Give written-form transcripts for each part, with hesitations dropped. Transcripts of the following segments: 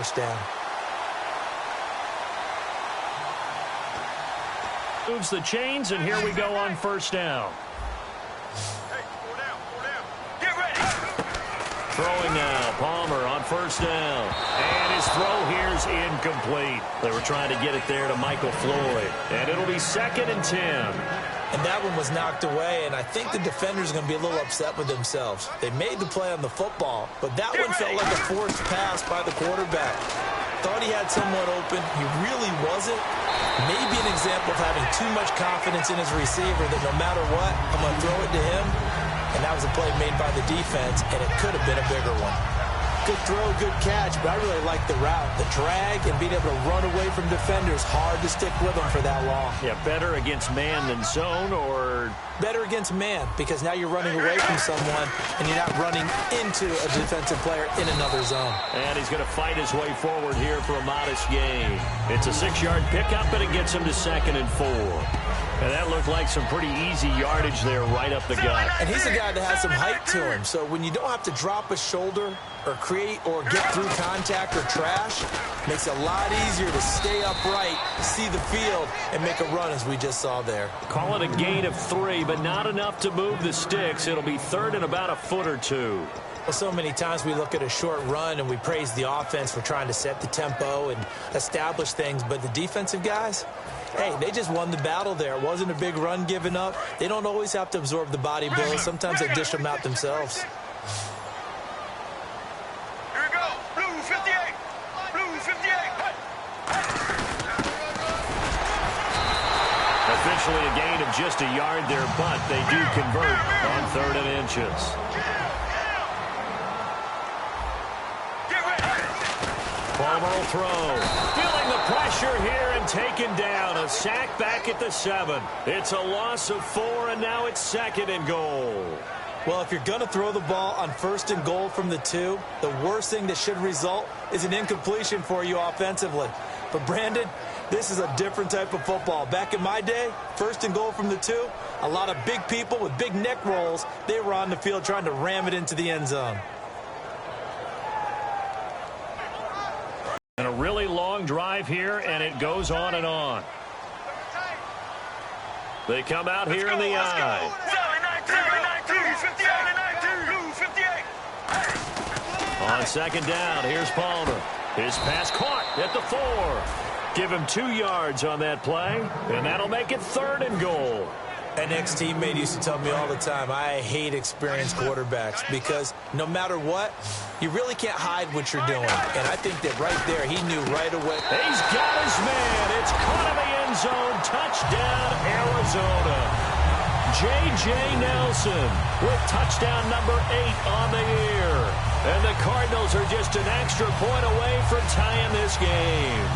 first down. Moves the chains, and here we go on first down. Get ready. Throwing now, Palmer on first down. And his throw here's incomplete. They were trying to get it there to Michael Floyd. And it'll be 2nd and 10. And that one was knocked away, and I think the defenders are going to be a little upset with themselves. They made the play on the football, but that one felt like a forced pass by the quarterback. Thought he had someone open. He really wasn't. Maybe an example of having too much confidence in his receiver that no matter what, I'm going to throw it to him. And that was a play made by the defense, and it could have been a bigger one. Good throw, good catch, but I really like the route. The drag and being able to run away from defenders, hard to stick with them for that long. Yeah, better against man than zone, or? Better against man, because now you're running away from someone, and you're not running into a defensive player in another zone. And he's going to fight his way forward here for a modest gain. It's a 6-yard pickup, and it gets him to 2nd and 4. And that looked like some pretty easy yardage there right up the gut. And he's a guy that has some height to him. So when you don't have to drop a shoulder or create or get through contact or trash, makes it a lot easier to stay upright, see the field, and make a run as we just saw there. Call it a gain of 3, but not enough to move the sticks. It'll be 3rd and about a foot or 2. Well, so many times we look at a short run and we praise the offense for trying to set the tempo and establish things, but the defensive guys, hey, they just won the battle there. It wasn't a big run given up. They don't always have to absorb the body blows. Sometimes they dish them out themselves. Here we go. Blue 58. Blue 58. Officially a gain of just a yard there, but they do convert on 3rd and inches. Palmer will throw. Feeling the pressure here and taken down. A sack back at the 7. It's a loss of 4, and now it's 2nd and goal. Well, if you're going to throw the ball on 1st and goal from the 2, the worst thing that should result is an incompletion for you offensively. But, Brandon, this is a different type of football. Back in my day, 1st and goal from the 2, a lot of big people with big neck rolls, they were on the field trying to ram it into the end zone. And a really long drive here, and it goes on and on. They come out here in the eye. On 2nd down, here's Palmer. His pass caught at the 4. Give him 2 yards on that play, and that'll make it 3rd and goal. An ex-teammate used to tell me all the time, I hate experienced quarterbacks because no matter what, you really can't hide what you're doing. And I think that right there, he knew right away. He's got his man. It's caught in the end zone. Touchdown, Arizona. J.J. Nelson with touchdown number 8 on the year. And the Cardinals are just an extra point away from tying this game.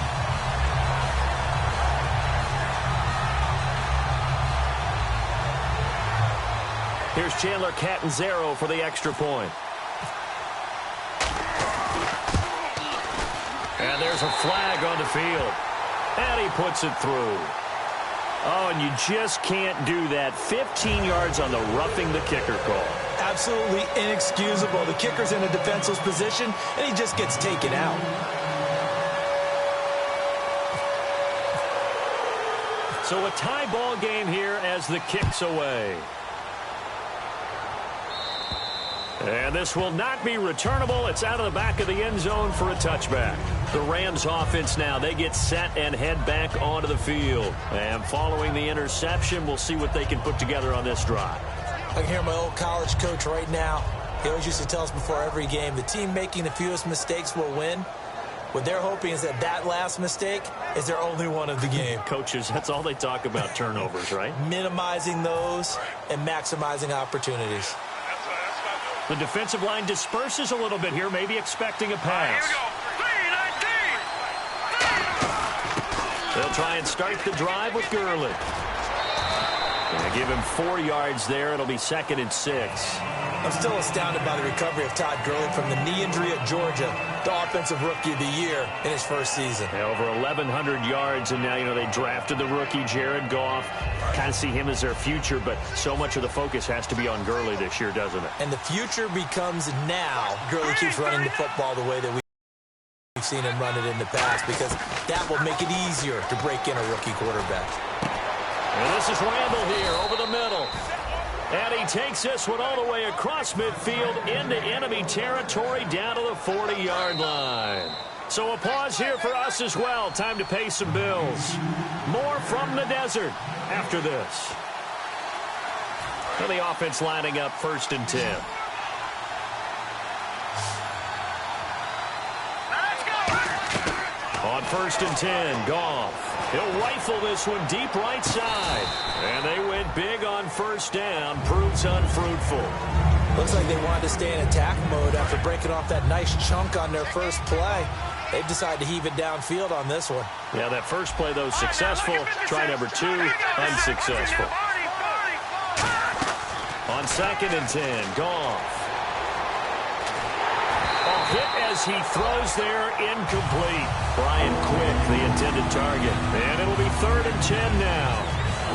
Here's Chandler Catanzaro for the extra point. And there's a flag on the field. And he puts it through. Oh, and you just can't do that. 15 yards on the roughing the kicker call. Absolutely inexcusable. The kicker's in a defenseless position, and he just gets taken out. So a tie ball game here as the kick's away. And this will not be returnable. It's out of the back of the end zone for a touchback. The Rams offense now, they get set and head back onto the field. And following the interception, we'll see what they can put together on this drive. I can hear my old college coach right now. He always used to tell us before every game, the team making the fewest mistakes will win. What they're hoping is that that last mistake is their only one of the game. Coaches, that's all they talk about, turnovers, right? Minimizing those and maximizing opportunities. The defensive line disperses a little bit here, maybe expecting a pass. Here we go. They'll try and start the drive with Gurley. Gonna give him 4 yards there. It'll be 2nd and 6. I'm still astounded by the recovery of Todd Gurley from the knee injury at Georgia, the offensive rookie of the year in his first season. Yeah, over 1,100 yards, and now, they drafted the rookie, Jared Goff. Kind of see him as their future, but so much of the focus has to be on Gurley this year, doesn't it? And the future becomes now. Gurley keeps running the football the way that we've we've seen him run it in the past, because that will make it easier to break in a rookie quarterback. And this is Randall here over the middle. And he takes this one all the way across midfield into enemy territory down to the 40-yard line. So a pause here for us as well. Time to pay some bills. More from the desert after this. And the offense lining up 1st and 10. On 1st and 10, Goff. He'll rifle this one deep right side. And they went big on 1st down. Proves unfruitful. Looks like they wanted to stay in attack mode after breaking off that nice chunk on their first play. They've decided to heave it downfield on this one. Yeah, that first play, though, successful. Try number 2, unsuccessful. On 2nd and 10, Goff. Hit as he throws there, incomplete. Brian Quick, the intended target. And it'll be 3rd and 10 now.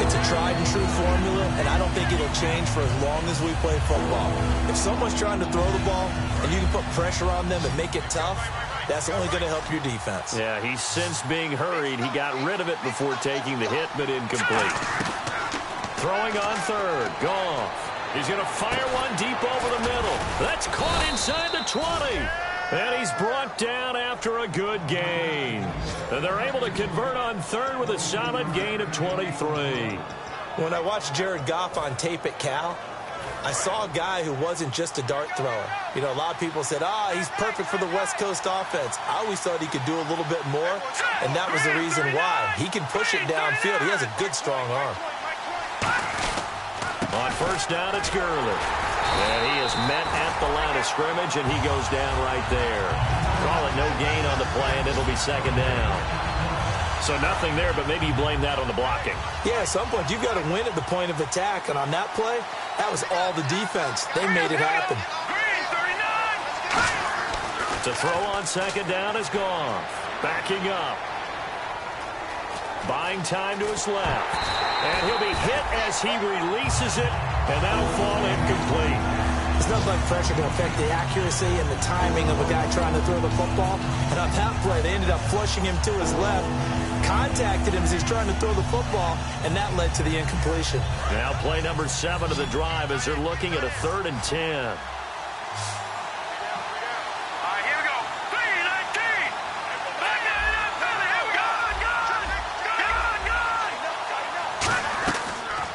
It's a tried-and-true formula, and I don't think it'll change for as long as we play football. If someone's trying to throw the ball and you can put pressure on them and make it tough, that's only going to help your defense. Yeah, he's since being hurried. He got rid of it before taking the hit, but incomplete. Throwing on 3rd, Goff. He's going to fire one deep over the middle. That's caught inside the 20. And he's brought down after a good gain. And they're able to convert on 3rd with a solid gain of 23. When I watched Jared Goff on tape at Cal, I saw a guy who wasn't just a dart thrower. You know, a lot of people said, he's perfect for the West Coast offense. I always thought he could do a little bit more, and that was the reason why. He can push it downfield. He has a good, strong arm. On 1st down, it's Gurley. And he is met at the line of scrimmage, and he goes down right there. Call it no gain on the play, and it'll be 2nd down. So nothing there, but maybe you blame that on the blocking. Yeah, at some point, you've got to win at the point of attack. And on that play, that was all the defense. They made it happen. To throw on 2nd down is Goff. Backing up. Buying time to his left. And he'll be hit as he releases it, and that'll fall incomplete. It's not like pressure can affect the accuracy and the timing of a guy trying to throw the football. And on that play, they ended up flushing him to his left, contacted him as he's trying to throw the football, and that led to the incompletion. Now play number 7 of the drive as they're looking at a 3rd and 10.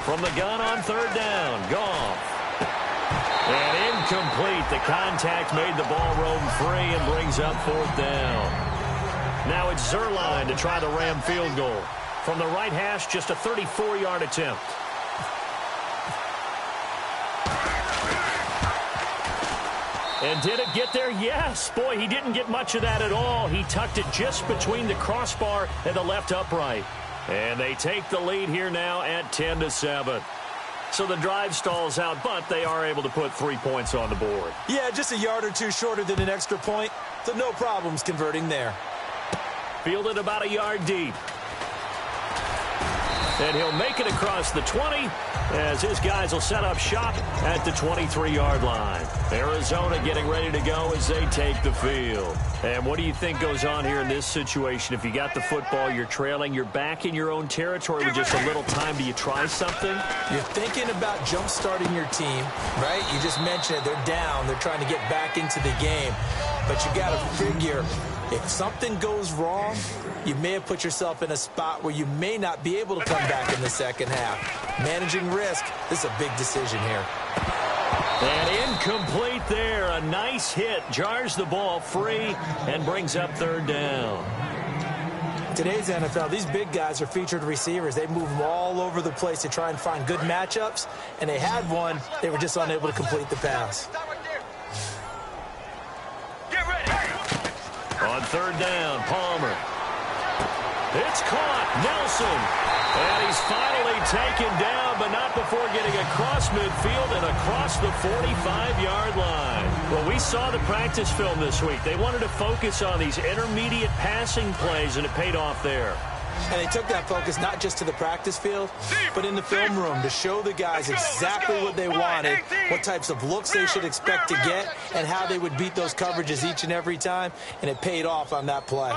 From the gun on 3rd down, Goff. And incomplete. The contact made the ball roam free and brings up 4th down. Now it's Zerline to try the Ram field goal. From the right hash, just a 34-yard attempt. And did it get there? Yes. Boy, he didn't get much of that at all. He tucked it just between the crossbar and the left upright. And they take the lead here now at 10-7. So the drive stalls out, but they are able to put 3 points on the board. Yeah, just a yard or two shorter than an extra point, so no problems converting there. Fielded about a yard deep. And he'll make it across the 20 as his guys will set up shop at the 23-yard line. Arizona getting ready to go as they take the field. And what do you think goes on here in this situation? If you got the football, you're trailing, you're back in your own territory with just a little time. Do you try something? You're thinking about jump-starting your team, right? You just mentioned it. They're down. They're trying to get back into the game. But you got to figure, if something goes wrong, you may have put yourself in a spot where you may not be able to come back in the second half. Managing risk, this is a big decision here. And incomplete there. A nice hit. Jars the ball free and brings up 3rd down. Today's NFL, these big guys are featured receivers. They move them all over the place to try and find good matchups. And they had one. They were just unable to complete the pass. On 3rd down, Palmer. It's caught. Nelson. And he's finally taken down, but not before getting across midfield and across the 45-yard line. Well, we saw the practice film this week. They wanted to focus on these intermediate passing plays, and it paid off there. And they took that focus not just to the practice field, but in the film room to show the guys exactly what they wanted, what types of looks they should expect to get, and how they would beat those coverages each and every time, and it paid off on that play.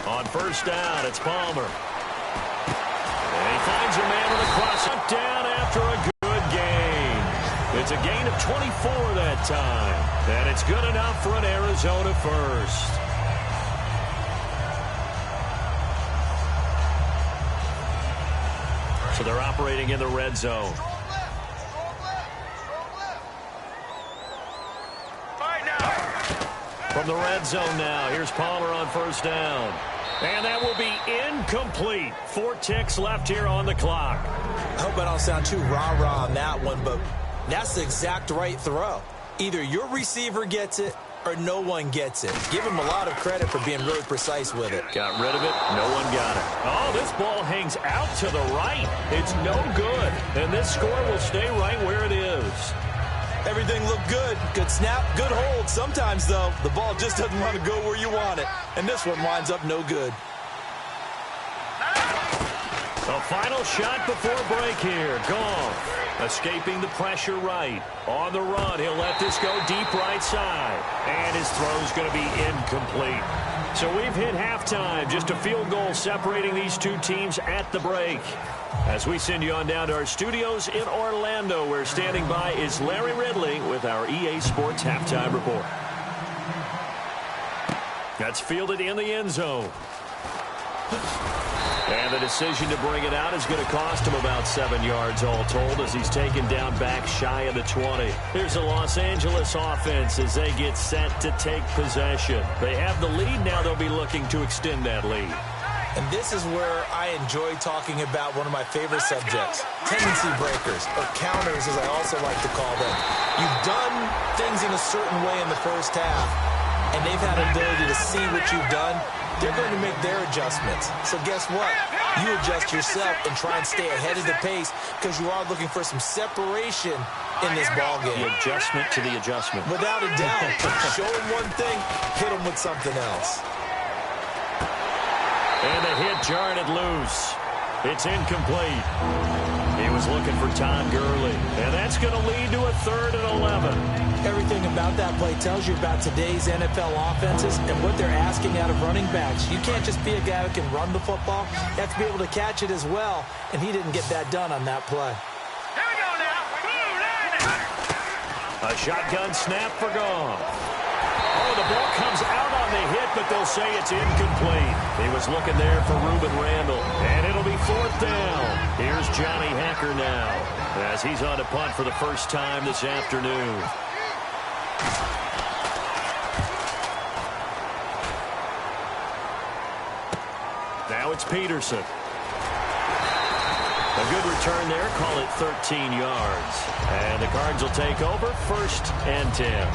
On first down, it's Palmer. And he finds a man with a cross up down after a good gain. It's a gain of 24 that time, and it's good enough for an Arizona first. So they're operating in the red zone. From the red zone now, here's Palmer on first down. And that will be incomplete. 4 ticks left here on the clock. I hope I don't sound too rah-rah on that one, but that's the exact right throw. Either your receiver gets it or no one gets it. Give him a lot of credit for being really precise with it. Got rid of it. No one got it. Oh, this ball hangs out to the right. It's no good. And this score will stay right where it is. Everything looked good. Good snap, good hold. Sometimes, though, the ball just doesn't want to go where you want it. And this one winds up no good. The final shot before break here. Goff escaping the pressure right. On the run, he'll let this go deep right side. And his throw's going to be incomplete. So we've hit halftime. Just a field goal separating these two teams at the break. As we send you on down to our studios in Orlando, where standing by is Larry Ridley with our EA Sports Halftime Report. That's fielded in the end zone. And the decision to bring it out is going to cost him about 7 yards all told, as he's taken down back shy of the 20. Here's the Los Angeles offense as they get set to take possession. They have the lead. Now they'll be looking to extend that lead. And this is where I enjoy talking about one of my favorite subjects, tendency breakers, or counters as I also like to call them. You've done things in a certain way in the first half, and they've had an ability to see what you've done. They're going to make their adjustments. So guess what? You adjust yourself and try and stay ahead of the pace because you are looking for some separation in this ballgame. The adjustment to the adjustment. Without a doubt. Show them one thing, hit them with something else. And the hit jarred it loose. It's incomplete. He was looking for Todd Gurley. And that's going to lead to a 3rd and 11. Everything about that play tells you about today's NFL offenses and what they're asking out of running backs. You can't just be a guy who can run the football. You have to be able to catch it as well. And he didn't get that done on that play. Here we go now. A shotgun snap for Goff. Oh, the ball comes out on the hit, but they'll say it's incomplete. He was looking there for Reuben Randall, and it'll be 4th down. Here's Johnny Hacker now, as he's on to punt for the first time this afternoon. Now it's Peterson. A good return there, call it 13 yards. And the Cards will take over, 1st and 10.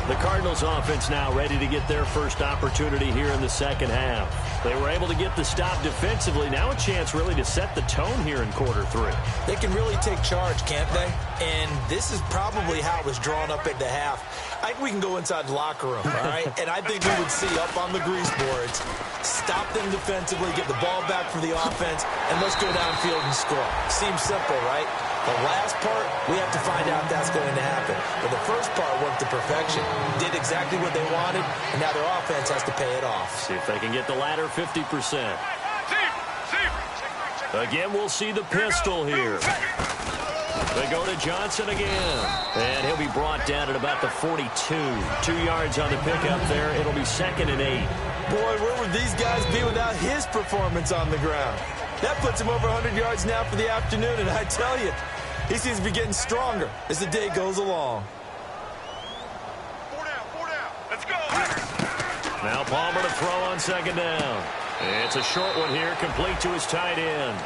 The Cardinals offense now ready to get their first opportunity here in the second half. They were able to get the stop defensively. Now a chance really to set the tone here in quarter 3. They can really take charge, can't they? And this is probably how it was drawn up at the half. I think we can go inside the locker room, all right? And I think we would see up on the grease boards, stop them defensively, get the ball back for the offense, and let's go downfield and score. Seems simple, right? The last part, we have to find out if that's going to happen. But the first part went to perfection. Did exactly what they wanted, and now their offense has to pay it off. See if they can get the latter 50%. Again, we'll see the pistol here. They go to Johnson again. And he'll be brought down at about the 42. 2 yards on the pickup there. It'll be 2nd and 8. Boy, where would these guys be without his performance on the ground? That puts him over 100 yards now for the afternoon, and I tell you, he seems to be getting stronger as the day goes along. 4 down. Let's go. Now Palmer to throw on 2nd down. It's a short one here, complete to his tight end.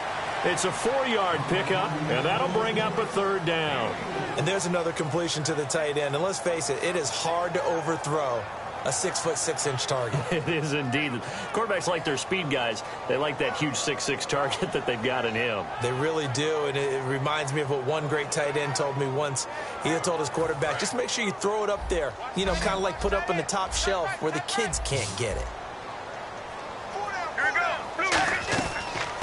It's a 4-yard pickup, and that'll bring up a 3rd down. And there's another completion to the tight end. And let's face it, it is hard to overthrow a 6'6" target. It is indeed. Quarterbacks like their speed guys. They like that huge 6'6" target that they've got in him. They really do, and it reminds me of what one great tight end told me once. He had told his quarterback, just make sure you throw it up there. You know, kind of like put up on the top shelf where the kids can't get it. 4 down. Here we go.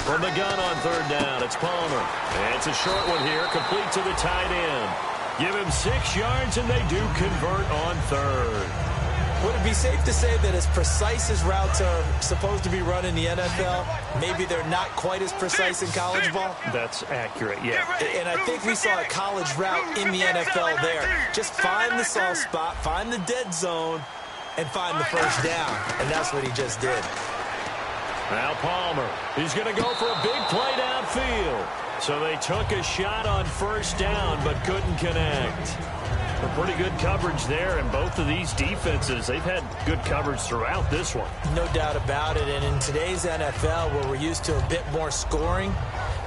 From the gun on third down, it's Palmer. And it's a short one here, complete to the tight end. Give him 6 yards, and they do convert on third. Would it be safe to say that as precise as routes are supposed to be run in the NFL, maybe they're not quite as precise in college ball? That's accurate, yeah. And I think we saw a college route in the NFL there. Just find the soft spot, find the dead zone, and find the first down. And that's what he just did. Now Palmer, he's going to go for a big play downfield. So they took a shot on first down but couldn't connect. A pretty good coverage there, and both of these defenses, they've had good coverage throughout this one. No doubt about it, and in today's NFL, where we're used to a bit more scoring,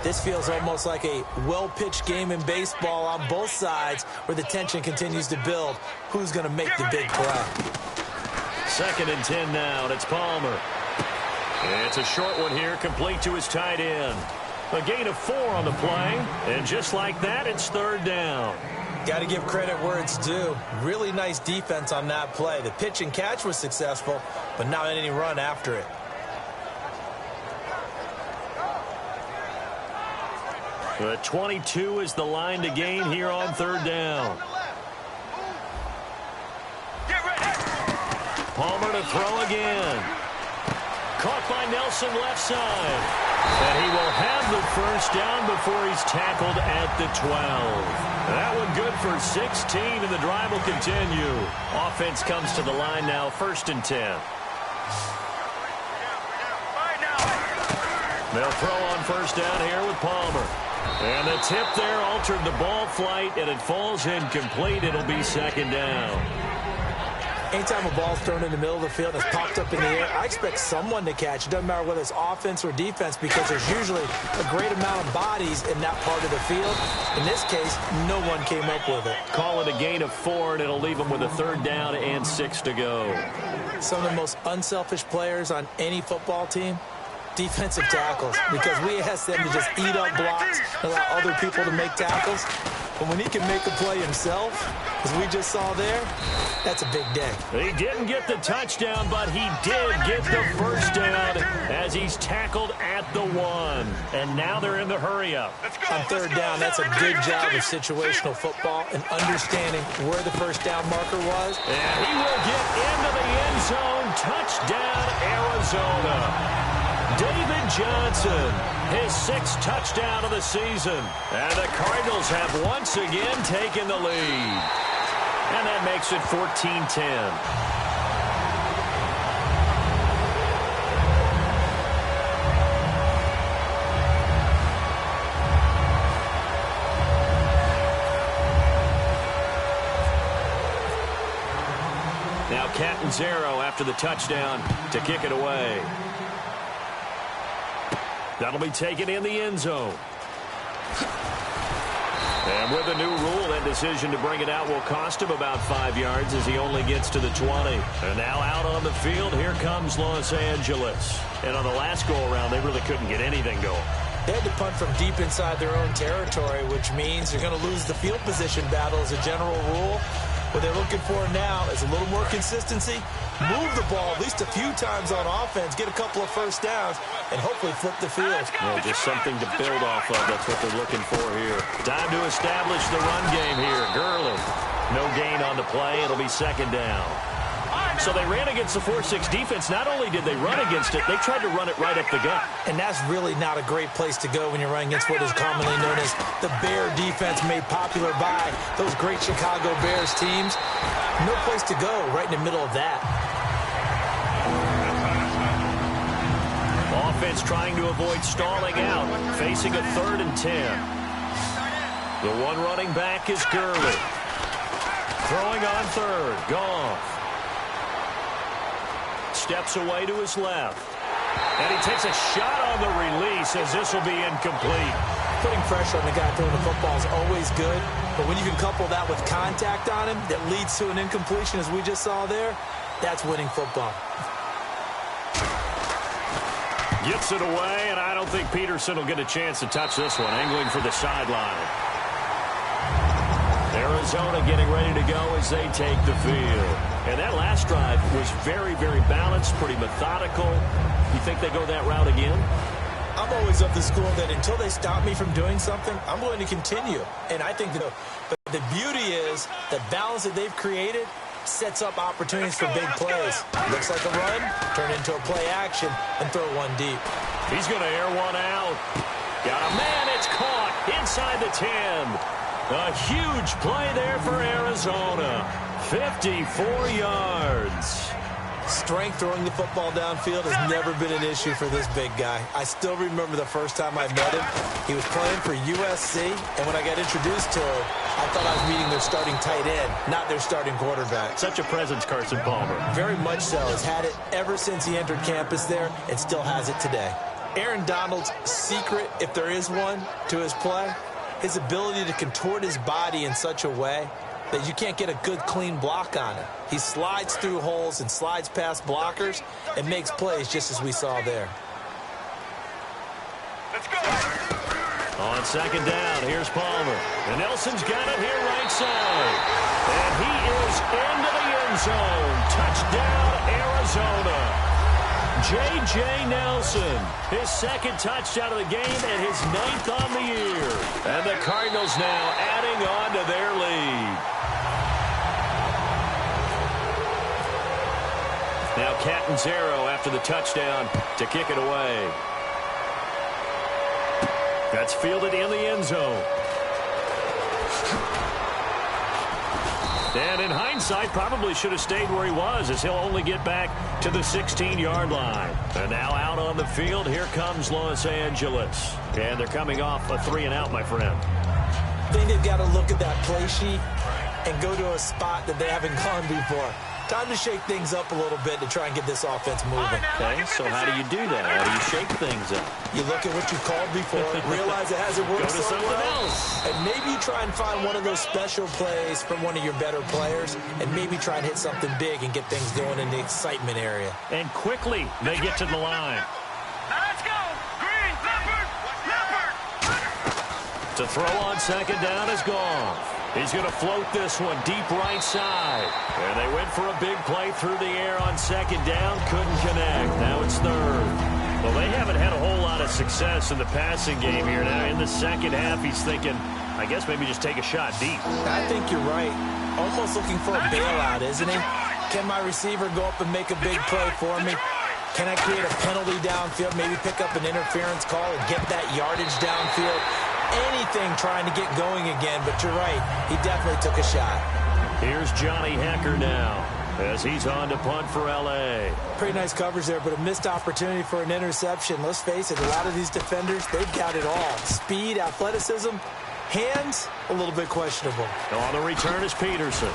this feels almost like a well-pitched game in baseball on both sides where the tension continues to build. Who's going to make the big play? 2nd and 10 now, and it's Palmer. It's a short one here, complete to his tight end. A gain of 4 on the play, and just like that, it's third down. Got to give credit where it's due. Really nice defense on that play. The pitch and catch was successful, but not any run after it. The 22 is the line to gain here on third down. Palmer to throw again. Caught by Nelson left side. And he will have the first down before he's tackled at the 12. That one good for 16, and the drive will continue. Offense comes to the line now, 1st and 10. They'll throw on first down here with Palmer. And the tip there altered the ball flight, and it falls incomplete. It'll be 2nd down. Anytime a ball's thrown in the middle of the field and it's popped up in the air, I expect someone to catch. It doesn't matter whether it's offense or defense, because there's usually a great amount of bodies in that part of the field. In this case, no one came up with it. Call it a gain of 4, and it'll leave them with a 3rd down and 6 to go. Some of the most unselfish players on any football team, defensive tackles, because we ask them to just eat up blocks and allow other people to make tackles. But when he can make a play himself, as we just saw there, that's a big day. He didn't get the touchdown, but he did get the first down as he's tackled at the 1. And now they're in the hurry-up. On third down, that's a good job of situational football and understanding where the first down marker was. And he will get into the end zone. Touchdown, Arizona. David Johnson, his 6th touchdown of the season. And the Cardinals have once again taken the lead. And that makes it 14-10. Now Catanzaro after the touchdown to kick it away. That'll be taken in the end zone. And with a new rule, that decision to bring it out will cost him about 5 yards as he only gets to the 20. And now out on the field, here comes Los Angeles. And on the last go-around, they really couldn't get anything going. They had to punt from deep inside their own territory, which means they're going to lose the field position battle as a general rule. What they're looking for now is a little more consistency, move the ball at least a few times on offense, get a couple of first downs, and hopefully flip the field. Yeah, just something to build off of. That's what they're looking for here. Time to establish the run game here. Gurley, no gain on the play. It'll be 2nd down. So they ran against the 4-6 defense. Not only did they run against it, they tried to run it right up the gut. And that's really not a great place to go when you're running against what is commonly known as the Bear defense, made popular by those great Chicago Bears teams. No place to go right in the middle of that. Offense trying to avoid stalling out, facing a 3rd and 10. The one running back is Gurley. Throwing on 3rd, Goff. Steps away to his left. And he takes a shot on the release as this will be incomplete. Putting pressure on the guy throwing the football is always good, but when you can couple that with contact on him that leads to an incompletion, as we just saw there, that's winning football. Gets it away, and I don't think Peterson will get a chance to touch this one, angling for the sideline. Arizona getting ready to go as they take the field. And that last drive was very, very balanced, pretty methodical. You think they go that route again? I'm always of the school that until they stop me from doing something, I'm going to continue. And I think that the beauty is the balance that they've created sets up opportunities for big plays. Looks like a run, turn into a play action, and throw one deep. He's going to air one out. Got a man, it's caught inside the 10. A huge play there for Arizona. 54 yards. Strength throwing the football downfield has never been an issue for this big guy. I still remember the first time I met him. He was playing for USC, and when I got introduced to him, I thought I was meeting their starting tight end, not their starting quarterback. Such a presence, Carson Palmer. Very much so. Has had it ever since he entered campus there and still has it today. Aaron Donald's secret, if there is one, to his play, his ability to contort his body in such a way that you can't get a good, clean block on it. He slides through holes and slides past blockers and makes plays just as we saw there. Let's go. On second down, here's Palmer. And Nelson's got it here right side. And he is into the end zone. Touchdown, Arizona. J.J. Nelson, his second touchdown of the game and his 9th on the year. And the Cardinals now adding on to their lead. Now Catanzaro after the touchdown to kick it away. That's fielded in the end zone. And in hindsight, probably should have stayed where he was, as he'll only get back to the 16-yard line. And now out on the field, here comes Los Angeles. And they're coming off a 3-and-out, my friend. I think they've got to look at that play sheet and go to a spot that they haven't gone before. Time to shake things up a little bit to try and get this offense moving. Okay, so how do you do that? How do you shake things up? You look at what you called before, realize it hasn't worked Go to so something well, else. and maybe you try and find one of those special plays from one of your better players, and maybe try and hit something big and get things going in the excitement area. And quickly, they get to the line. Now let's go. Green, Leopard, Leopard. To throw on second down is gone. He's going to float this one deep right side. And they went for a big play through the air on second down. Couldn't connect. Now it's third. Well, they haven't had a whole lot of success in the passing game here. Now in the second half, he's thinking, I guess maybe just take a shot deep. I think you're right. Almost looking for a bailout, isn't he? Can my receiver go up and make a big play for me? Can I create a penalty downfield, maybe pick up an interference call and get that yardage downfield? Anything trying to get going again, but you're right. He definitely took a shot. Here's Johnny Hecker now as he's on to punt for L.A. Pretty nice coverage there, but a missed opportunity for an interception. Let's face it, a lot of these defenders, they've got it all. Speed, athleticism, hands, a little bit questionable. On the return is Peterson.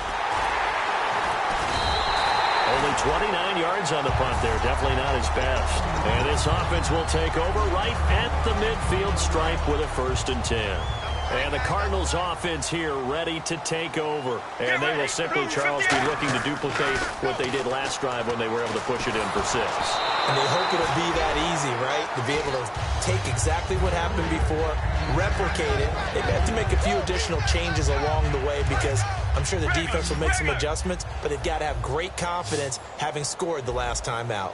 Only 29 yards on the punt there. Definitely not his best. And this offense will take over right at the midfield stripe with a 1st and 10. And the Cardinals offense here ready to take over. And they will simply, Charles, be looking to duplicate what they did last drive when they were able to push it in for 6. And they hope it'll be that easy, right? To be able to take exactly what happened before, replicate it. They have to make a few additional changes along the way because I'm sure the defense will make some adjustments, but they've got to have great confidence having scored the last time out.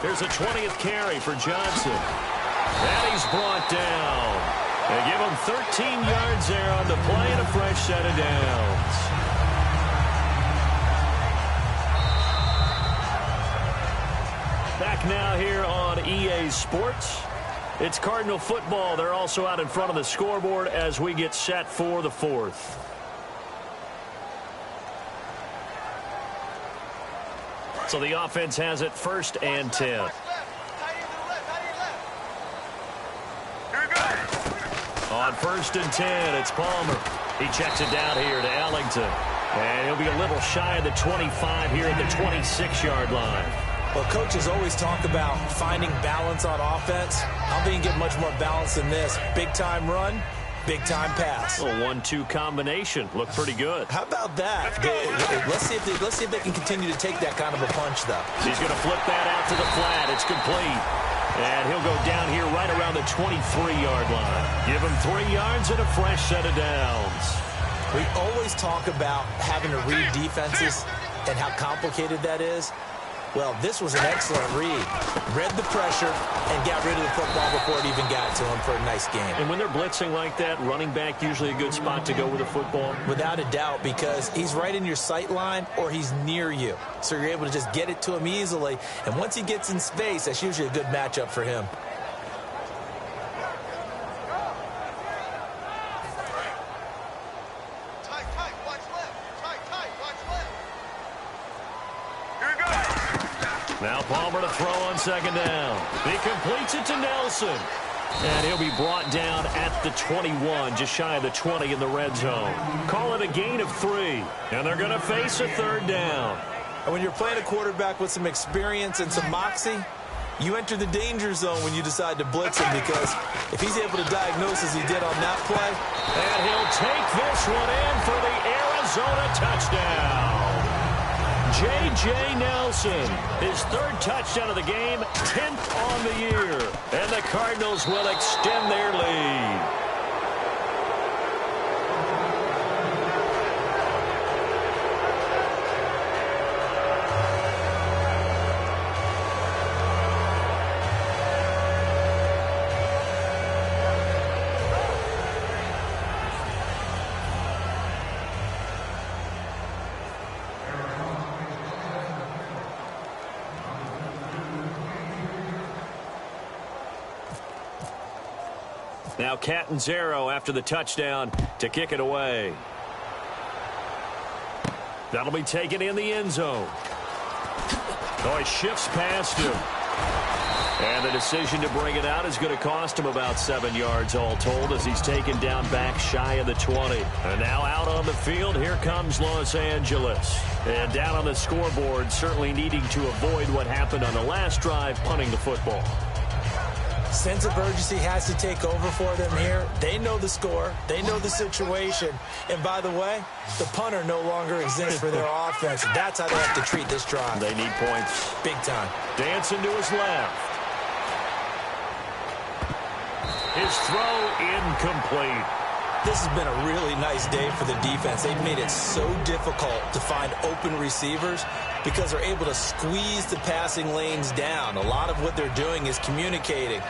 There's a 20th carry for Johnson. And he's brought down. They give him 13 yards there on the play and a fresh set of downs. Back now here on EA Sports. It's Cardinal football. They're also out in front of the scoreboard as we get set for the 4th. So the offense has it 1st and 10. On 1st and 10, it's Palmer. He checks it down here to Ellington. And he'll be a little shy of the 25 here at the 26-yard line. Well, coaches always talk about finding balance on offense. I don't think you can get much more balance than this. Big-time run, big-time pass. A 1-2 combination. Looked pretty good. How about that? Let's see if they can continue to take that kind of a punch, though. He's going to flip that out to the flat. It's complete. And he'll go down here right around the 23-yard line. Give him 3 yards and a fresh set of downs. We always talk about having to read defenses and how complicated that is. Well, this was an excellent read. Read the pressure and got rid of the football before it even got to him for a nice game. And when they're blitzing like that, running back usually a good spot to go with the football? Without a doubt, because he's right in your sight line or he's near you. So you're able to just get it to him easily. And once he gets in space, that's usually a good matchup for him. Now Palmer to throw on second down. He completes it to Nelson. And he'll be brought down at the 21, just shy of the 20 in the red zone. Call it a gain of 3. And they're going to face a third down. And when you're playing a quarterback with some experience and some moxie, you enter the danger zone when you decide to blitz him, because if he's able to diagnose as he did on that play. And he'll take this one in for the Arizona touchdown. J.J. Nelson, his third touchdown of the game, 10th on the year. And the Cardinals will extend their lead. Now Catanzaro after the touchdown to kick it away. That'll be taken in the end zone. Oh, he shifts past him. And the decision to bring it out is going to cost him about 7 yards all told, as he's taken down back shy of the 20. And now out on the field, here comes Los Angeles. And down on the scoreboard, certainly needing to avoid what happened on the last drive, punting the football. Sense of urgency has to take over for them here. They know the score. They know the situation. And by the way, the punter no longer exists for their offense. That's how they have to treat this drive. They need points. Big time. Dancing to his left. His throw incomplete. This has been a really nice day for the defense. They've made it so difficult to find open receivers because they're able to squeeze the passing lanes down. A lot of what they're doing is communicating.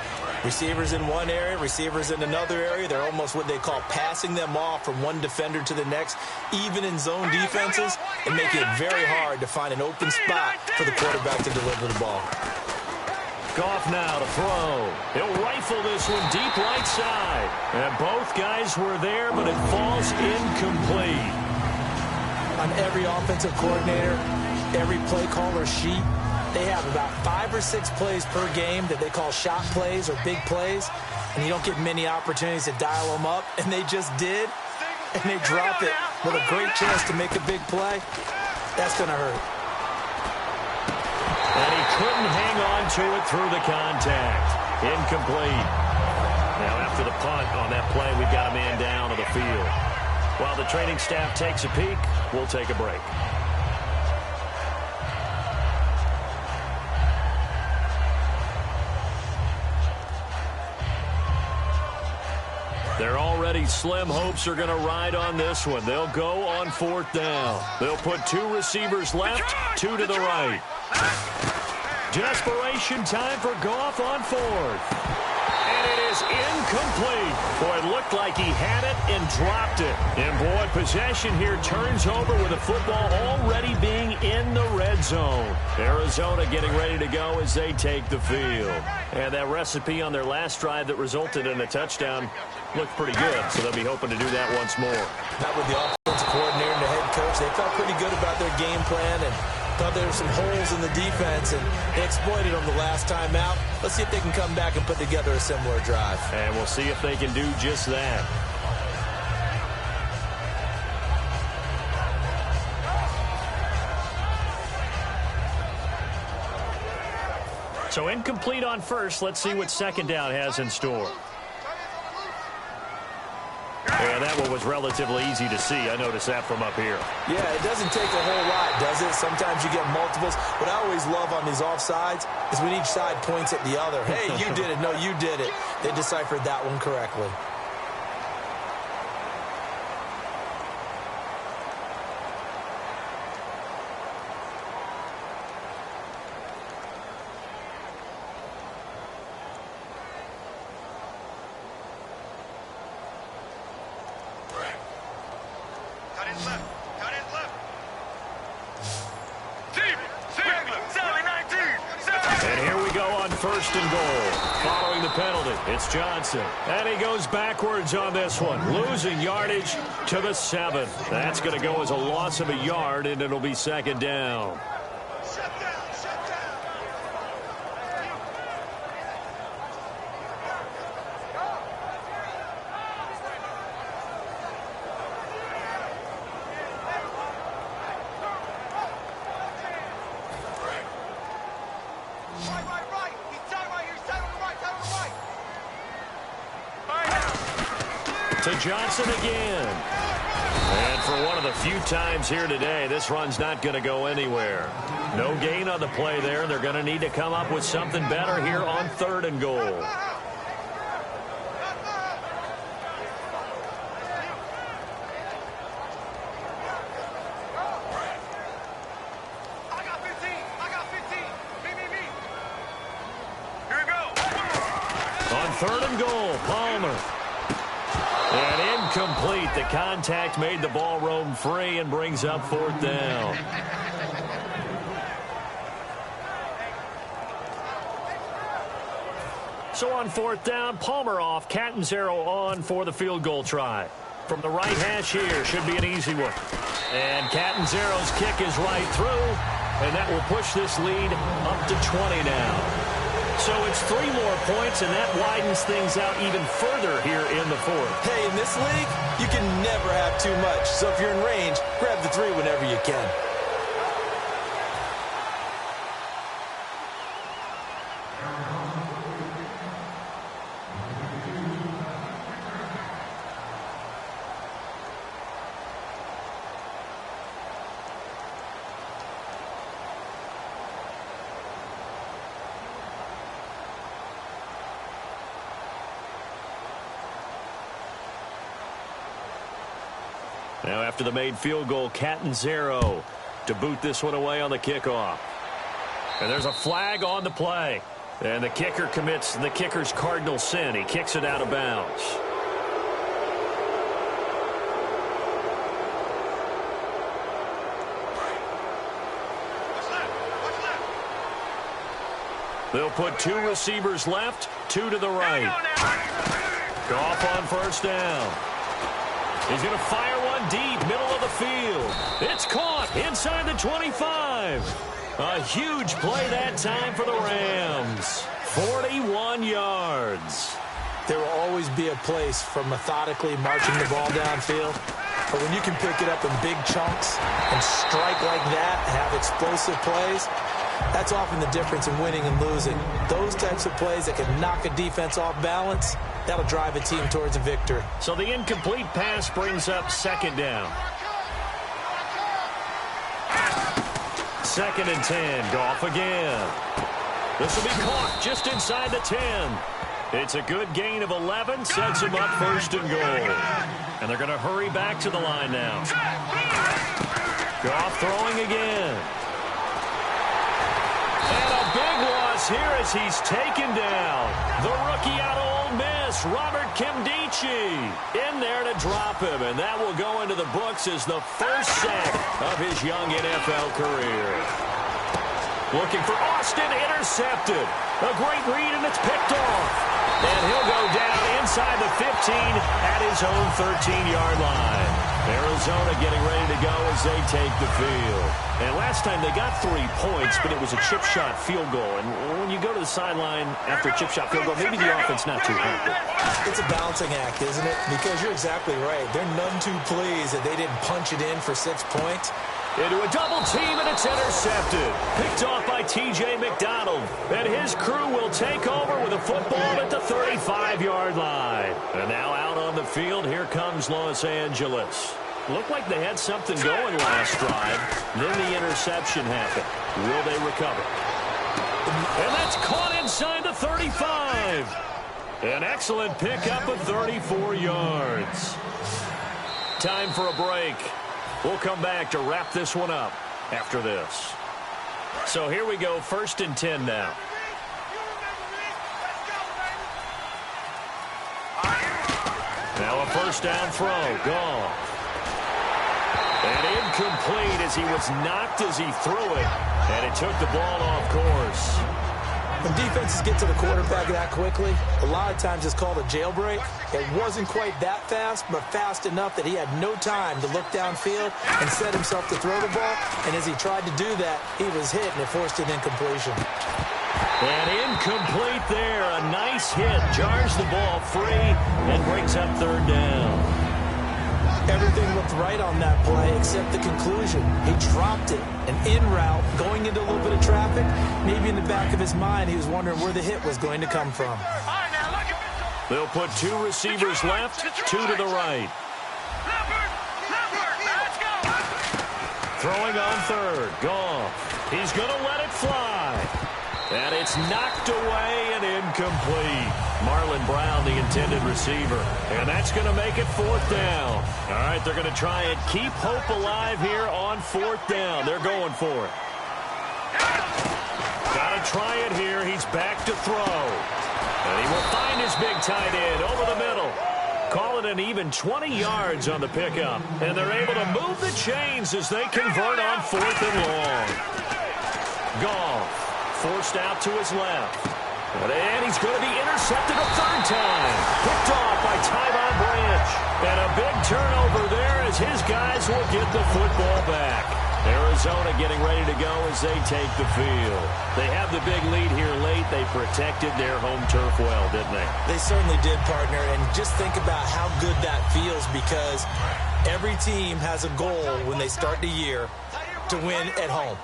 Receivers in one area, receivers in another area. They're almost what they call passing them off from one defender to the next, even in zone defenses, and making it very hard to find an open spot for the quarterback to deliver the ball. Goff now to throw. He'll rifle this one deep right side. And both guys were there, but it falls incomplete. On every offensive coordinator, every play caller sheet, they have about 5 or 6 plays per game that they call shot plays or big plays, and you don't get many opportunities to dial them up, and they just did, and they drop it with a great chance to make a big play. That's going to hurt. And he couldn't hang on to it through the contact. Incomplete. Now after the punt on that play, we've got a man down on the field. While the training staff takes a peek, we'll take a break. Their already slim hopes are going to ride on this one. They'll go on 4th down. They'll put 2 receivers left, 2 to the right. Desperation time for Goff on 4th. And it is incomplete. Boy, it looked like he had it and dropped it. And boy, possession here turns over with the football already being in the red zone. Arizona getting ready to go as they take the field. And that recipe on their last drive that resulted in a touchdown looked pretty good, so they'll be hoping to do that once more. Not with the offensive coordinator and the head coach. They felt pretty good about their game plan and thought there were some holes in the defense, and they exploited them the last time out. Let's see if they can come back and put together a similar drive. And we'll see if they can do just that. So incomplete on first. Let's see what second down has in store. And that one was relatively easy to see. I noticed that from up here. Yeah, it doesn't take a whole lot, does it? Sometimes you get multiples. What I always love on these offsides is when each side points at the other. Hey, you did it. No, you did it. They deciphered that one correctly. first and goal. Following the penalty, it's Johnson. And he goes backwards on this one, losing yardage to the 7. That's going to go as a loss of a yard, and it'll be second down. To Johnson again. And for one of the few times here today, this run's not going to go anywhere. No gain on the play there. They're going to need to come up with something better here on third and goal. On third and goal, Palmer. And incomplete. The contact made the ball roam free and brings up fourth down. So on fourth down, Palmer off, Catanzaro on for the field goal try. From the right hash here, should be an easy one. And Catanzaro's kick is right through, and that will push this lead up to 20 now. So it's 3 more points, and that widens things out even further here in the fourth. Hey, in this league, you can never have too much. So if you're in range, grab the 3 whenever you can. Now after the made field goal, Catanzaro to boot this one away on the kickoff. And there's a flag on the play. And the kicker commits the kicker's cardinal sin. He kicks it out of bounds. They'll put 2 receivers left, 2 to the right. Goff on first down. He's going to fire one deep, middle of the field. It's caught inside the 25. A huge play that time for the Rams. 41 yards. There will always be a place for methodically marching the ball downfield. But when you can pick it up in big chunks and strike like that, have explosive plays, that's often the difference in winning and losing. Those types of plays that can knock a defense off balance, that'll drive a team towards a victory. So the incomplete pass brings up second down. Second and 10. Goff again. This will be caught just inside the 10. It's a good gain of 11. Sets him up first and goal. And they're going to hurry back to the line now. Goff throwing again. And a big loss here as he's taken down. The rookie out of Ole Miss, Robert Kimdichie, in there to drop him. And that will go into the books as the first sack of his young NFL career. Looking for Austin, intercepted. A great read, and it's picked off. And he'll go down inside the 15 at his own 13-yard line. Arizona getting ready to go as they take the field. And last time they got 3 points, but it was a chip shot field goal. And when you go to the sideline after a chip shot field goal, maybe the offense not too happy. It's a balancing act, isn't it? Because you're exactly right. They're none too pleased that they didn't punch it in for 6 points. Into a double team, and it's intercepted. Picked off by T.J. McDonald. And his crew will take over with a football at the 35-yard line. And now out on the field, here comes Los Angeles. Looked like they had something going last drive. Then the interception happened. Will they recover? And that's caught inside the 35. An excellent pickup of 34 yards. Time for a break. We'll come back to wrap this one up after this. So here we go, 1st and 10 now. Now a first down throw, gone. And incomplete as he was knocked as he threw it. And it took the ball off course. When defenses get to the quarterback that quickly, a lot of times it's called a jailbreak. It wasn't quite that fast, but fast enough that he had no time to look downfield and set himself to throw the ball. And as he tried to do that, he was hit, and it forced an incompletion. And incomplete there. A nice hit. Jars the ball free and brings up third down. Everything looked right on that play except the conclusion. He dropped it, an in route, going into a little bit of traffic. Maybe in the back of his mind, he was wondering where the hit was going to come from. They'll put two receivers left, two to the right. Throwing on third. Goff. He's going to let it fly. And it's knocked away and incomplete. Marlon Brown, the intended receiver. And that's going to make it fourth down. All right, they're going to try and keep hope alive here on fourth down. They're going for it. Got to try it here. He's back to throw. And he will find his big tight end over the middle. Call it an even 20 yards on the pickup. And they're able to move the chains as they convert on fourth and long. Goff. Forced out to his left. And he's going to be intercepted a third time. Picked off by Tyvon Branch. And a big turnover there as his guys will get the football back. Arizona getting ready to go as they take the field. They have the big lead here late. They protected their home turf well, didn't they? They certainly did, partner. And just think about how good that feels, because every team has a goal when they start the year to win at home.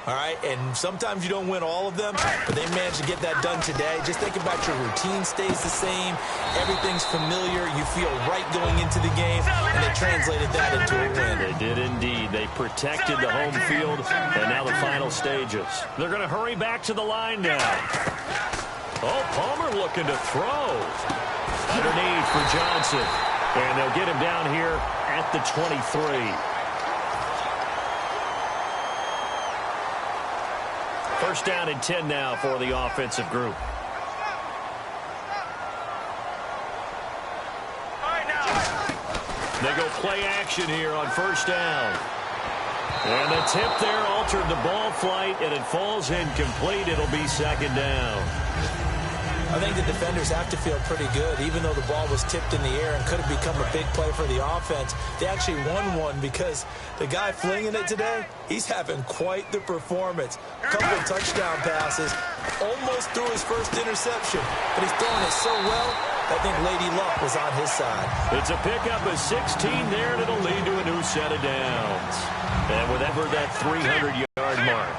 All right, and sometimes you don't win all of them, but they managed to get that done today. Just think about your routine stays the same. Everything's familiar. You feel right going into the game, and they translated that into a win. They did indeed. They protected the home field, and now the final stages. They're going to hurry back to the line now. Oh, Palmer looking to throw. Underneath for Johnson, and they'll get him down here at the 23. First down and 10 now for the offensive group. They go play action here on first down. And the tip there altered the ball flight, and it falls incomplete. It'll be second down. I think the defenders have to feel pretty good. Even though the ball was tipped in the air and could have become a big play for the offense, they actually won one because the guy flinging it today, he's having quite the performance. A couple of touchdown passes, almost threw his first interception, but he's throwing it so well, I think Lady Luck was on his side. It's a pickup of 16 there, and it'll lead to a new set of downs. And whatever that 300-yard mark.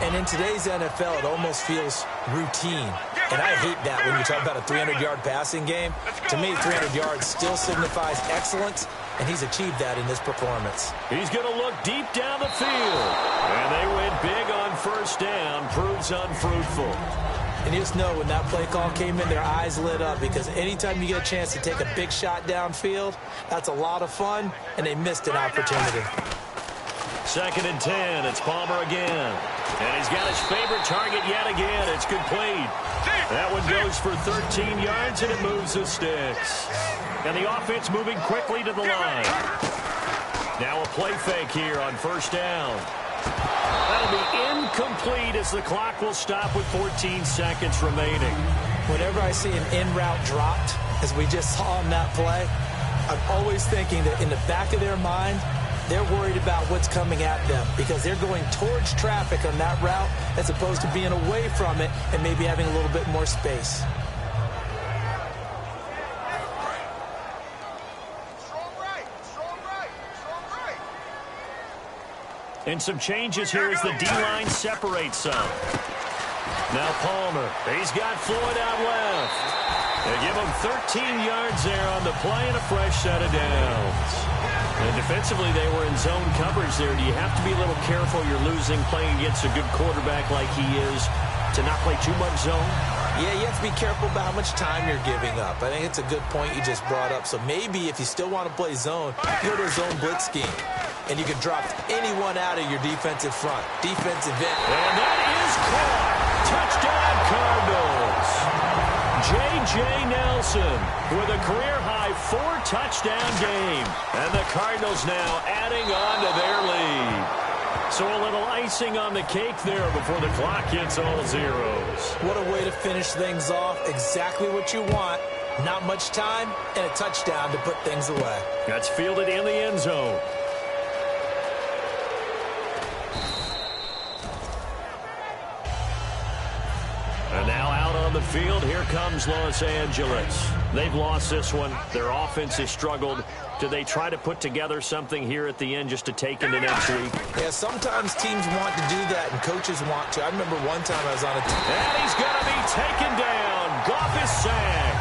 And in today's NFL, it almost feels routine. And I hate that when you talk about a 300-yard passing game. To me, 300 yards still signifies excellence, and he's achieved that in this performance. He's going to look deep down the field. And they went big on first down. Proves unfruitful. And you just know when that play call came in, their eyes lit up, because anytime you get a chance to take a big shot downfield, that's a lot of fun, and they missed an opportunity. Second and 10. It's Palmer again. And he's got his favorite target yet again. It's complete. That one goes for 13 yards, and it moves the sticks. And the offense moving quickly to the line. Now a play fake here on first down. That'll be incomplete as the clock will stop with 14 seconds remaining. Whenever I see an in-route dropped, as we just saw on that play, I'm always thinking that in the back of their mind, they're worried about what's coming at them, because they're going towards traffic on that route as opposed to being away from it and maybe having a little bit more space. And some changes here as the D-line separates some. Now Palmer, he's got Floyd out left. They give him 13 yards there on the play and a fresh set of downs. And defensively, they were in zone coverage there. Do you have to be a little careful? You're losing playing against a good quarterback like he is to not play too much zone? Yeah, you have to be careful about how much time you're giving up. I think it's a good point you just brought up. So maybe if you still want to play zone, you go to a zone blitz scheme. And you can drop anyone out of your defensive front. Defensive end. And that is caught. Touchdown, Cardinals. J.J. Nelson with a career-high 4-touchdown game. And the Cardinals now adding on to their lead. So a little icing on the cake there before the clock hits all zeros. What a way to finish things off. Exactly what you want. Not much time and a touchdown to put things away. That's fielded in the end zone. And now out on the field, here comes Los Angeles. They've lost this one. Their offense has struggled. Do they try to put together something here at the end just to take into next week? Yeah, sometimes teams want to do that and coaches want to. I remember one time I was on a team. And he's going to be taken down. Goff is sacked.